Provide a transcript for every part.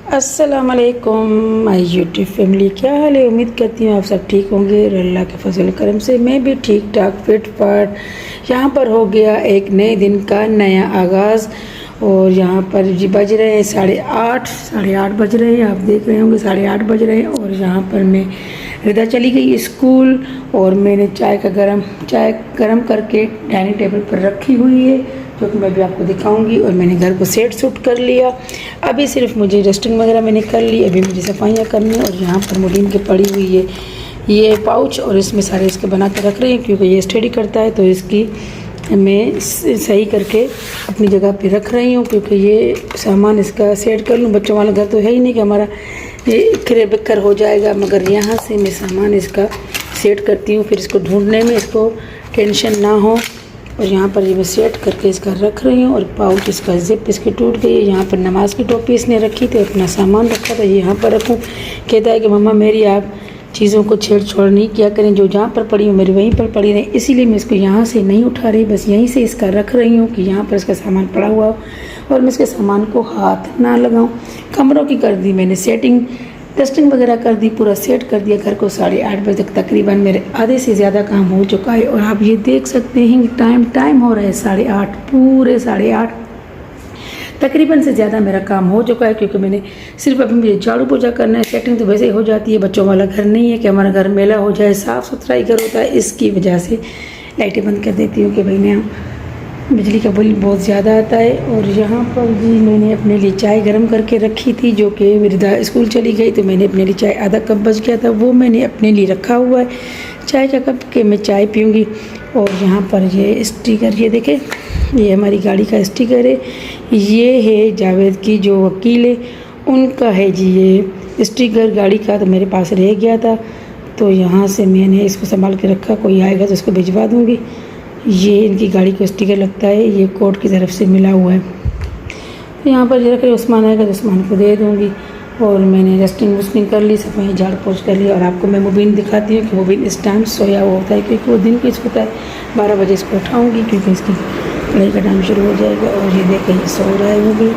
अस्सलाम वालेकुम my YouTube family, क्या हाल है। उम्मीद करती हूँ आप सब ठीक होंगे और अल्लाह के फजल करम से मैं भी ठीक ठाक फिट फाट। यहाँ पर हो गया एक नए दिन का नया आगाज़ और यहाँ पर जी बज रहे हैं 8:30 8:30 बज रहे हैं। आप देख रहे होंगे 8:30 बज रहे हैं। और यहाँ पर मैं रिदा चली गई स्कूल और मैंने चाय गरम करके डाइनिंग टेबल पर रखी हुई है, जो कि मैं भी आपको दिखाऊंगी। और मैंने घर को सेट सूट कर लिया। अभी सिर्फ मुझे डस्टिंग वगैरह मैंने कर ली, अभी मुझे सफाइयाँ करनी है। और यहाँ पर मुलीम के पड़ी हुई है ये पाउच और इसमें सारे इसके बना कर रख रही हूँ, क्योंकि ये स्टडी करता है तो इसकी मैं सही करके अपनी जगह पे रख रही हूँ, क्योंकि ये सामान इसका सेट कर लूँ। बच्चों वाला घर तो है ही नहीं कि हमारा ये खिरे बिक्कर हो जाएगा, मगर यहाँ से मैं सामान इसका सेट करती हूँ, फिर इसको ढूंढने में इसको टेंशन ना हो। और यहाँ पर ये मैं सेट करके इसका रख रही हूँ। और पाउच इसका जिप इसकी टूट गई है। यहाँ पर नमाज की टोपी इसने रखी थी, अपना सामान रखा था, यहाँ पर रखूँ। कहता है कि मम्मा मेरी आप चीज़ों को छेड़छाड़ नहीं किया करें, जो जहाँ पर पड़ी हो मेरी वहीं पर पड़ी रहे। इसीलिए मैं इसको यहाँ से नहीं उठा रही, बस यहीं से इसका रख रही हूँ कि यहाँ पर इसका सामान पड़ा हुआ हो और मैं इसके सामान को हाथ ना लगाऊँ। कमरों की कर दी मैंने सेटिंग, डस्टिंग वगैरह कर दी, पूरा सेट कर दिया घर को। 8:30 बजे तक तकरीबन मेरे आधे से ज़्यादा काम हो चुका है। और आप ये देख सकते हैं टाइम हो रहा है 8:30, पूरे 8:30 तकरीबन से ज़्यादा मेरा काम हो चुका है, क्योंकि मैंने सिर्फ अभी मुझे झाड़ू पूजा करना है। सेटिंग तो वैसे ही हो जाती है, बच्चों वाला घर नहीं है कि हमारा घर मेला हो जाए, साफ़ सुथरा घर होता है। इसकी वजह से लाइटें बंद कर देती हूँ कि भाई ना बिजली का बिल बहुत ज़्यादा आता है। और यहाँ पर भी मैंने अपने लिए चाय गर्म करके रखी थी, जो कि रिदा स्कूल चली गई तो मैंने अपने लिए चाय आधा कप बच गया था, वो मैंने अपने लिए रखा हुआ है चाय का कप के मैं चाय पीऊँगी। और यहाँ पर ये स्टिकर, ये देखें, ये हमारी गाड़ी का स्टिकर है। ये है जावेद की जो वकील है उनका है जी ये स्टिकर गाड़ी का, तो मेरे पास रह गया था तो यहाँ से मैंने इसको संभाल के रखा, कोई आएगा तो उसको भिजवा दूँगी। ये इनकी गाड़ी को स्टिकर लगता है, ये कोर्ट की तरफ से मिला हुआ है। तो यहाँ पर ये रख रहे उस्मान आएगा तो उस्मान को दे दूँगी। और मैंने डस्टिंग वस्टिंग कर ली, सफाई झाड़ पोछ कर ली। और आपको मैं मुबीन दिखाती हूँ कि मुबीन इस टाइम सोया हुआ होता है, क्योंकि वो दिन की सोता है। 12 बजे इसको उठाऊँगी क्योंकि इसकी पढ़ाई का टाइम शुरू हो जाएगा। और ये देखें ये सो रहा है वो भी।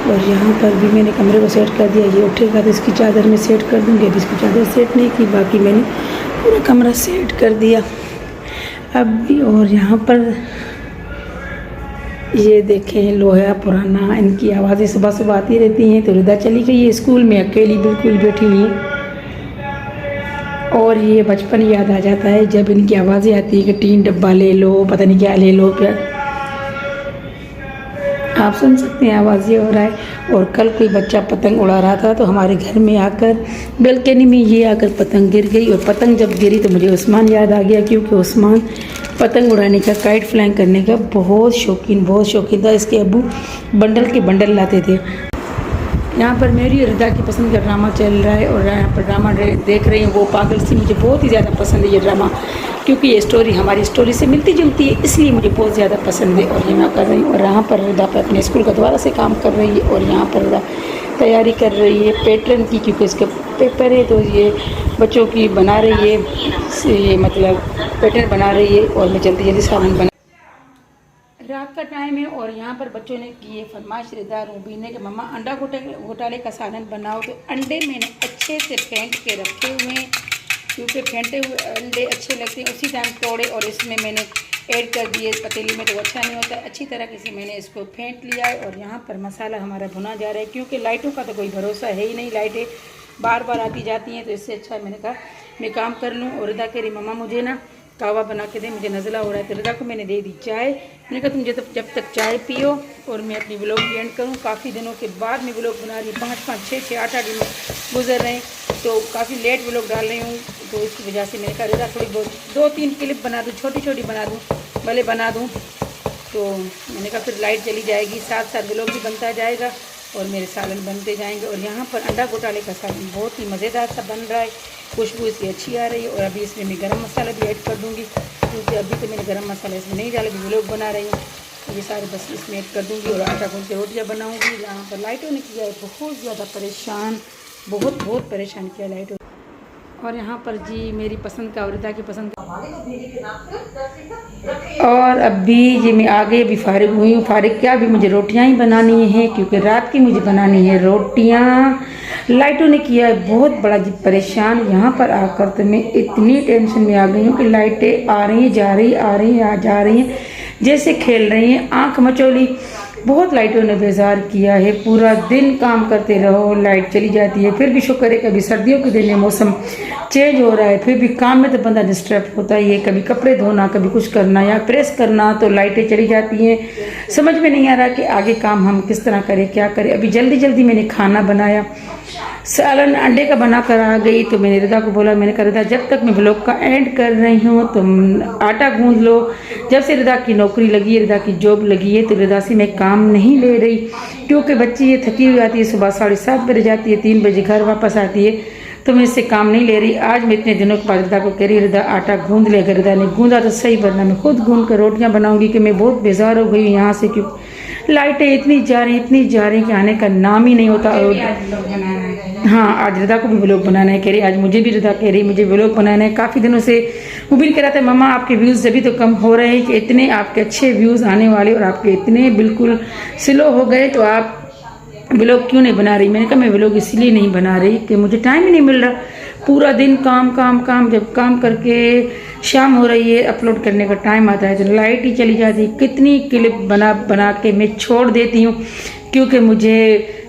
और यहाँ पर भी मैंने कमरे को सेट कर दिया, ये उठेगा तो इसकी चादर में सेट कर दूँगी। अभी इसकी चादर सेट नहीं की, बाकी मैंने पूरा कमरा सेट कर दिया अब भी। और यहाँ पर ये देखें लोहा पुराना, इनकी आवाज़ें सुबह सुबह आती रहती हैं। तो रिदा चली गई है स्कूल में, अकेली बिल्कुल बैठी हुई है। और ये बचपन याद आ जाता है जब इनकी आवाज़ें आती है कि टीन डब्बा ले लो, पता नहीं क्या ले लो, क्या आप सुन सकते हैं आवाज़ ये हो रहा है। और कल कोई बच्चा पतंग उड़ा रहा था तो हमारे घर में आकर बेलकनी में ये आकर पतंग गिर गई। और पतंग जब गिरी तो मुझे उस्मान याद आ गया, क्योंकि उस्मान पतंग उड़ाने का, काइट फ्लाइंग करने का बहुत शौकीन था। इसके अब्बू बंडल के बंडल लाते थे। यहाँ पर मेरी और रिदा की पसंद का ड्रामा चल रहा है और यहाँ पर ड्रामा देख रही हूँ। वो पागल सी, मुझे बहुत ही ज़्यादा पसंद है ये ड्रामा, क्योंकि ये स्टोरी हमारी स्टोरी से मिलती जुलती है, इसलिए मुझे बहुत ज़्यादा पसंद है। और ये मैं कर रही हूँ। और यहाँ पर रिदा पर अपने स्कूल का दोबारा से काम कर रही है। और यहाँ पर रिदा तैयारी कर रही है पैटर्न की, क्योंकि इसके पेपर है तो ये बच्चों की बना रही है, ये मतलब पैटर्न बना रही है। और मैं जल्दी जल्दी सामान बना, रात का टाइम है। और यहाँ पर बच्चों ने की है फरमाइश रिदा रूबी ने कि मम्मा अंडा घोटाले का सालन बनाओ। तो अंडे मैंने अच्छे से फेंट के रखे हुए हैं, क्योंकि फेंटे हुए अंडे अच्छे लगते हैं। उसी टाइम तोड़े और इसमें मैंने ऐड कर दिए पतीली में, तो अच्छा नहीं होता। अच्छी तरह से मैंने इसको फेंट लिया है। और यहाँ पर मसाला हमारा भुना जा रहा है, क्योंकि लाइटों का तो कोई भरोसा है ही नहीं, लाइटें बार बार आती जाती हैं। तो इससे अच्छा मैंने कहा मैं काम कर लूँ। और रिदा कह रही मम्मा मुझे ना कावा बना के दे, मुझे नज़ला हो रहा है। तो रिदा को मैंने दे दी चाय। मैंने कहा तुम जब तक चाय पियो और मैं अपनी व्लॉग की एंड करूँ। काफ़ी दिनों के बाद मैं व्लॉग बना रही, 5 6 8 दिन गुजर रहे हैं, तो काफ़ी लेट व्लॉग डाल रही हूँ। तो इसकी वजह से मैंने कहा रिदा थोड़ी बहुत 2-3 क्लिप बना दूँ, छोटी बना दूँ, भले बना दूँ। तो मैंने कहा फिर लाइट चली जाएगी, साथ साथ व्लॉग भी बनता जाएगा और मेरे सालन बनते जाएंगे। और यहाँ पर अंडा घोटाले का सालन बहुत ही मज़ेदार सा बन रहा है, खुशबू इसकी अच्छी आ रही है। और अभी इसमें मैं गरम मसाला भी ऐड कर दूँगी, क्योंकि अभी तो मैंने गरम मसाला इसमें नहीं डाला, अभी व्लॉग बना रही हूँ। तो ये सारे बस इसमें ऐड कर दूँगी और आटा गूंथ के रोटियाँ बनाऊँगी। यहाँ पर लाइटों ने किया है बहुत ज़्यादा परेशान, बहुत परेशान किया लाइटों। और यहाँ पर जी मेरी पसंद का वृद्धा की पसंद का, और अभी जी मैं आ गई, अभी फारिग हुई हूँ। फारिग क्या, अभी मुझे रोटियाँ ही बनानी है क्योंकि रात की मुझे बनानी है रोटियाँ। लाइटों ने किया है बहुत बड़ा जी परेशान। यहाँ पर आकर तो मैं इतनी टेंशन में आ गई हूँ कि लाइटें आ रही हैं, जा रही, आ रही हैं, जा रही हैं, जैसे खेल रही हैं, आँख मचोली। बहुत लाइटों ने बेजार किया है। पूरा दिन काम करते रहो, लाइट चली जाती है। फिर भी शुक्र है कभी सर्दियों के दिन मौसम चेंज हो रहा है, फिर भी काम में तो बंदा डिस्टर्ब होता ही है। कभी कपड़े धोना, कभी कुछ करना या प्रेस करना, तो लाइटें चली जाती हैं। समझ में नहीं आ रहा कि आगे काम हम किस तरह करें, क्या करें। अभी जल्दी जल्दी मैंने खाना बनाया, सालन अंडे का बना कर आ गई। तो मैंने रिदा को बोला, मैंने कहा रिदा जब तक मैं ब्लॉग का एंड कर रही हूँ तुम आटा गूंद लो। जब से रिदा की नौकरी लगी है, रिदा की जॉब लगी है, तो रिदा से मैं काम नहीं ले रही क्योंकि बच्ची ये थकी हुई आती है, सुबह 7:30 बजे जाती है, 3 बजे घर वापस आती है, तो मैं इससे काम नहीं ले रही। आज मैं इतने दिनों के बाद रिदा को कह रही रिदा आटा गूंद ले। अगर रिदा ने गूंदा तो सही, वरना मैं खुद गूंद कर रोटियाँ बनाऊंगी कि मैं बहुत बेजार हो गई हूँ यहाँ से। क्यों लाइटें इतनी जा रही कि आने का नाम ही नहीं होता। और हाँ, आज रिदा को भी व्लॉग बनाना है कह रही, आज मुझे भी रिदा कह रही मुझे व्लॉग बनाना है। काफ़ी दिनों से मुबिन कह रहा था मम्मा आपके व्यूज़ जब भी तो कम हो रहे हैं कि इतने आपके अच्छे व्यूज़ आने वाले और आपके इतने बिल्कुल स्लो हो गए, तो आप व्लॉग क्यों नहीं बना रही। मैंने कहा मैं व्लॉग इसलिए नहीं बना रही कि मुझे टाइम ही नहीं मिल रहा। पूरा दिन काम काम काम, जब काम करके शाम हो रही है, अपलोड करने का टाइम आता है तो लाइट ही चली जाती है। कितनी क्लिप बना बना के मैं छोड़ देती हूँ क्योंकि मुझे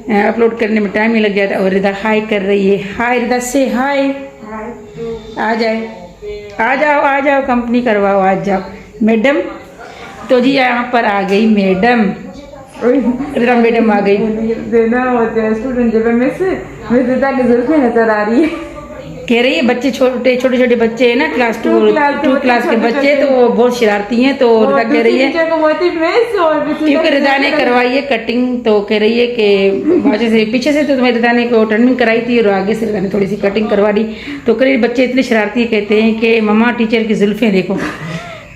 अपलोड करने में टाइम ही लग जाता है। और रिदा हाय कर रही है, हाय रिदा से हाय, आ जाए, आ जाओ कंपनी करवाओ, आ जाओ मैडम। तो जी यहाँ पर आ गई मैडम, रिदा मैडम आ गई। देना होता है स्टूडेंट जब में से रिदा की जुल्फे नजर आ रही है। कह रही है बच्चे छोटे छोटे बच्चे हैं ना, क्लास 2 क्लास के बच्चे, तो वो बहुत शरारती हैं। तो रिदा कह रही है क्योंकि रिदा ने करवाई है कटिंग, तो कह रही है कि वजह से पीछे से तो तुम्हें रिदा ने को टर्निंग कराई थी और आगे से रिदा ने थोड़ी सी कटिंग करवा दी। तो कह रही बच्चे इतने शरारती कहते हैं कि मम्मा टीचर की जुल्फें देखो।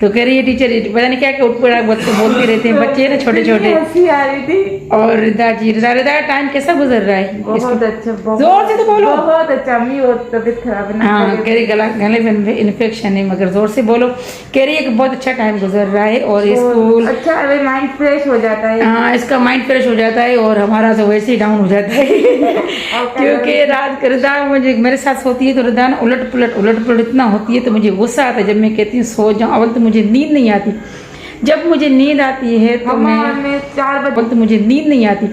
तो कह रही है टीचर पता नहीं क्या उठ पड़ा बच्चे बोलते रहते हैं, बच्चे ना छोटे छोटे। आ रही थी। और रिदा रिदा टाइम कैसा गुजर रहा है? बहुत अच्छा, जोर से तो बोलो। बहुत अच्छा, अम्मी और तबीयत खराब है। हाँ, कह रही गले में इन्फेक्शन है, मगर जोर से बोलो। कह रही है कि बहुत अच्छा टाइम गुजर रहा है और स्कूल अच्छा, माइंड फ्रेश हो जाता है। हाँ, इसका माइंड फ्रेश हो जाता है और हमारा तो वैसे ही डाउन हो जाता है क्योंकि रात रिदा मुझे मेरे साथ सोती है तो रिदा ना उलट पुलट इतना होती है, तो मुझे गुस्सा आता है जब मैं कहती हूँ सो जाऊँ। अवल तो मुझे नींद नहीं आती, जब मुझे नींद आती है तो मैं 4 बजे, तो मुझे नींद नहीं आती,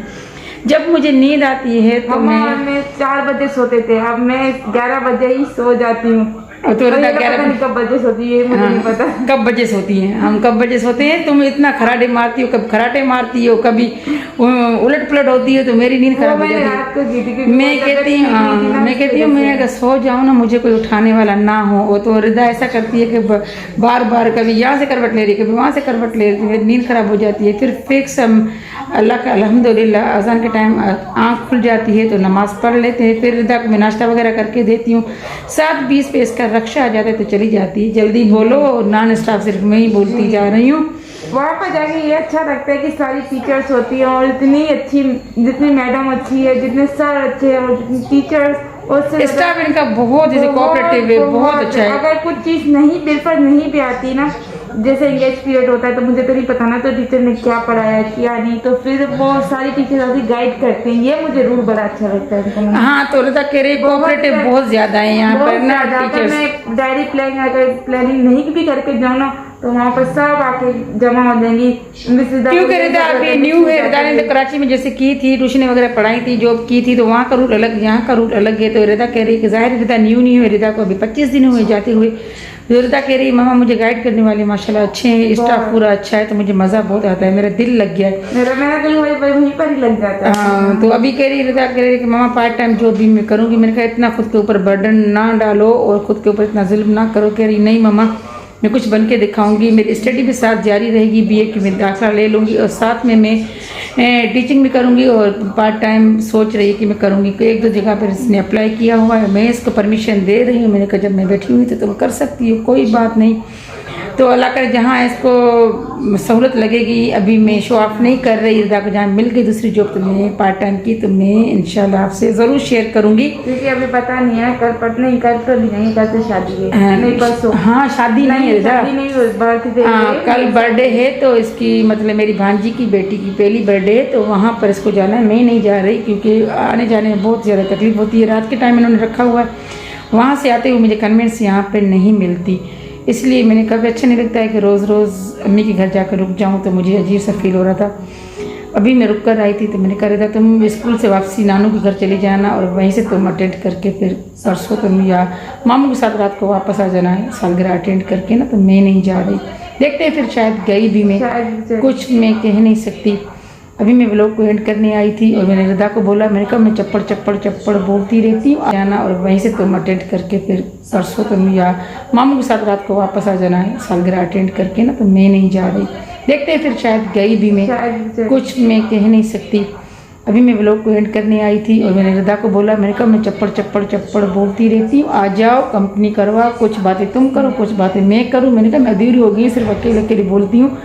जब मुझे नींद आती है तो मैं 4 बजे सोते थे, अब मैं 11 बजे ही सो जाती हूँ। तो रिदा 11 कब बजे सोती है मुझे नहीं पता, कब बजे सोती हैं हम, कब बजे सोते हैं। तुम इतना खराटे मारती हो, कभी खराटे मारती हो, कभी उलट पुलट होती है, तो मेरी नींद खराब हो जाती है। मैं कहती हूँ मैं अगर सो जाऊँ ना, मुझे कोई उठाने वाला ना हो। वो तो रिदा ऐसा करती है कि बार बार कभी यहाँ से करवट ले रही, कभी वहाँ से करवट ले रही है, नींद खराब हो जाती है। फिर फिक्स हम अल्लाह का अल्हम्दुलिल्लाह अज़ान के टाइम आँख खुल जाती है तो नमाज़ पढ़ लेते हैं। फिर रिदा को मैं नाश्ता वगैरह करके देती हूँ। 7:20 पे इसका रक्षा आ जाता है तो चली जाती है। जल्दी बोलो, नॉन स्टॉप सिर्फ मैं ही बोलती जा रही हूँ। वहाँ पर जाके ये अच्छा लगता है कि सारी टीचर्स होती हैं और इतनी अच्छी, जितनी मैडम अच्छी है, जितने सर अच्छे हैं और जितनी टीचर्स और स्टाफ इनका बहुत जैसे कोऑपरेटिव है, बहुत अच्छा है। अगर कुछ चीज़ नहीं पेपर नहीं भी आती ना, जैसे इंग्लिश पीरियड होता है तो मुझे तो नहीं पता ना, तो टीचर ने क्या पढ़ाया क्या नहीं, तो फिर वो सारी टीचर ऐसी गाइड करते हैं। ये मुझे रूल बड़ा अच्छा लगता है। हाँ, तो रिदा कह रही कोऑपरेटिव बहुत ज्यादा है यहाँ पर ना टीचर्स। मैं डायरी प्लानिंग अगर प्लानिंग नहीं भी करके जाऊँ ना, तो वहाँ पर सब आके जमा हो जाएंगी। क्योंकि रिदा अभी न्यू है, रिदा ने तो कराची में जैसे की थी, ट्यूशन वगैरह पढ़ाई थी, जॉब की थी, तो वहाँ का रूट अलग, यहाँ का रूट अलग है। तो रिदा कह रही कि जाहिर रिदा न्यू है, रिदा को अभी 25 दिन हुए जाते हुए। तो रिदा कह रही मामा मुझे गाइड करने वाले माशाल्लाह अच्छे हैं, स्टाफ पूरा अच्छा है, तो मुझे मज़ा बहुत आता है, मेरा दिल लग गया है, मेरा दिल वहीं पर ही लग जाता है। हाँ, तो अभी कह रही रिदा कह रही कि मामा पार्ट टाइम जॉब भी मैं करूँगी। मैंने कहा इतना खुद के ऊपर बर्डन ना डालो और खुद के ऊपर इतना जुल्म ना करो। कह रही नहीं मामा मैं कुछ बन के दिखाऊंगी, मेरी स्टडी भी साथ जारी रहेगी, बीए की मैं दाखिला ले लूँगी और साथ में मैं टीचिंग भी करूँगी और पार्ट टाइम सोच रही है कि मैं करूँगी। 1-2 जगह पर इसने अप्लाई किया हुआ है, मैं इसको परमिशन दे रही हूँ। मैंने कहा जब मैं बैठी हुई तो तुम कर सकती हो, कोई बात नहीं। तो अल्लाह करे जहाँ इसको सहूलत लगेगी, अभी मैं शो ऑफ नहीं कर रही, रिदा को जहाँ मिल गई दूसरी जॉब तो मैं पार्ट टाइम की, तो मैं इंशाल्लाह आपसे ज़रूर शेयर करूँगी। क्योंकि अभी पता नहीं है कल पट नहीं, कल तो नहीं, कल से शादी है, नहीं परसों। हाँ शादी नहीं है रिदा, शादी नहीं, बर्थडे। हाँ कल बर्थडे है, तो इसकी मतलब मेरी भांजी की बेटी की पहली बर्थडे है, तो वहाँ पर इसको जाना है। मैं नहीं जा रही क्योंकि आने जाने में बहुत ज़्यादा तकलीफ होती है, रात के टाइम इन्होंने रखा हुआ है, वहाँ से आते हुए मुझे कन्वेंस यहाँ पर नहीं मिलती, इसलिए मैंने कभी अच्छा नहीं लगता है कि रोज़ रोज़ अम्मी के घर जाकर रुक जाऊँ, तो मुझे अजीब सा फील हो रहा था। अभी मैं रुक कर आई थी तो मैंने कहा था तुम स्कूल से वापसी नानू के घर चले जाना और वहीं से तुम अटेंड करके फिर परसों तुम या मामू के साथ रात को वापस आ जाना है सालगिरह अटेंड करके ना। तो मैं नहीं जा रही, देखते हैं फिर शायद गई भी मैं, कुछ मैं कह नहीं सकती। अभी मैं व्लॉग को एंड करने आई थी और मैंने रिदा को बोला, मैंने कहा मैं चप्पड़ चप्पड़ चप्पड़ बोलती रहती हूँ, जाना और वहीं से तुम अटेंड करके फिर परसों तुम या मामू के साथ रात को वापस आ जाना है सालगिरह अटेंड करके ना। तो मैं नहीं जा रही, देखते हैं फिर शायद गई भी मैं, कुछ मैं कह नहीं सकती। अभी मैं व्लॉग को एंड करने आई थी और मैंने रिदा को बोला, मैंने कहा मैं चप्पड़ चप्पड़ चप्पड़ बोलती रहती हूँ, आ जाओ कंपनी करवा, कुछ बातें तुम करो कुछ बातें मैं करूँ। मैंने कहा मैं अधूरी हो गई, सिर्फ अकेले अकेले बोलती हूँ।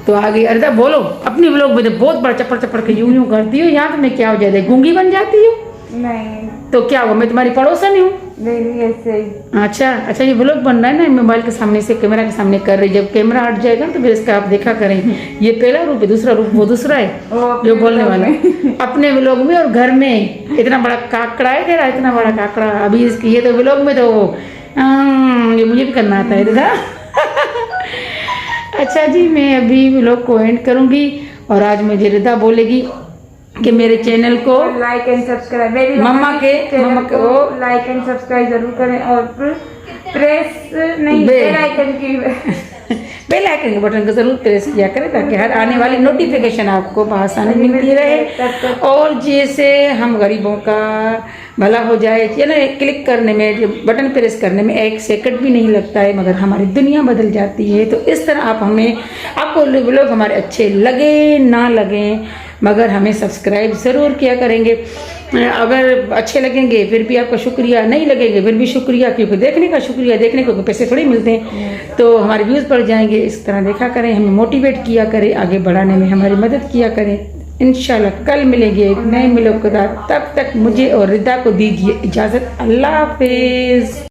तो आ गई, अरे बोलो अपनी व्लॉग में तो बहुत बड़ा चप्पड़ चप्पड़ के यूं यूं करती हूँ, यहाँ तो मैं क्या हो जाती गूंगी बन जाती हूँ। नहीं तो क्या हुआ, मैं तुम्हारी पड़ोसन हूँ। नहीं ऐसे ही। अच्छा ये व्लॉग बन रहा है ना मोबाइल के सामने से, कैमरा के सामने कर रही, जब कैमरा हट जाएगा ना तो फिर इसका आप देखा करें, ये पहला रूप है, दूसरा रूप वो दूसरा है जो बोलने वाला अपने व्लॉग में। और घर में इतना बड़ा काकड़ा है तेरा, इतना बड़ा काकड़ा, अभी इसकी ये तो व्लॉग में तो ये मुझे भी करना आता है दादा। अच्छा जी, मैं अभी व्लॉग को एंड करूँगी और आज मुझे रिदा बोलेगी कि मेरे चैनल को लाइक एंड सब्सक्राइब, मेरी मम्मा के को लाइक एंड सब्सक्राइब जरूर करें और प्रेस नहीं बेल आइकन की बेल आइकन के बटन को जरूर प्रेस किया करें ताकि हर आने वाली नोटिफिकेशन आपको आसानी मिलती रहे। और जैसे हम गरीबों का भला हो जाए, ये ना क्लिक करने में, बटन प्रेस करने में 1 सेकंड भी नहीं लगता है, मगर हमारी दुनिया बदल जाती है। तो इस तरह आपको लोग हमारे अच्छे लगे ना लगे, मगर हमें सब्सक्राइब ज़रूर किया करेंगे। अगर अच्छे लगेंगे फिर भी आपका शुक्रिया, नहीं लगेंगे फिर भी शुक्रिया, क्योंकि देखने का शुक्रिया, देखने को पैसे थोड़ी मिलते हैं, तो हमारे व्यूज़ बढ़ जाएंगे। इस तरह देखा करें, हमें मोटिवेट किया करें, आगे बढ़ाने में हमारी मदद किया करें। इंशाल्लाह कल मिलेंगे एक नए मिलों के साथ, तब तक मुझे और रिदा को दीजिए इजाज़त। अल्लाह हाफिज़।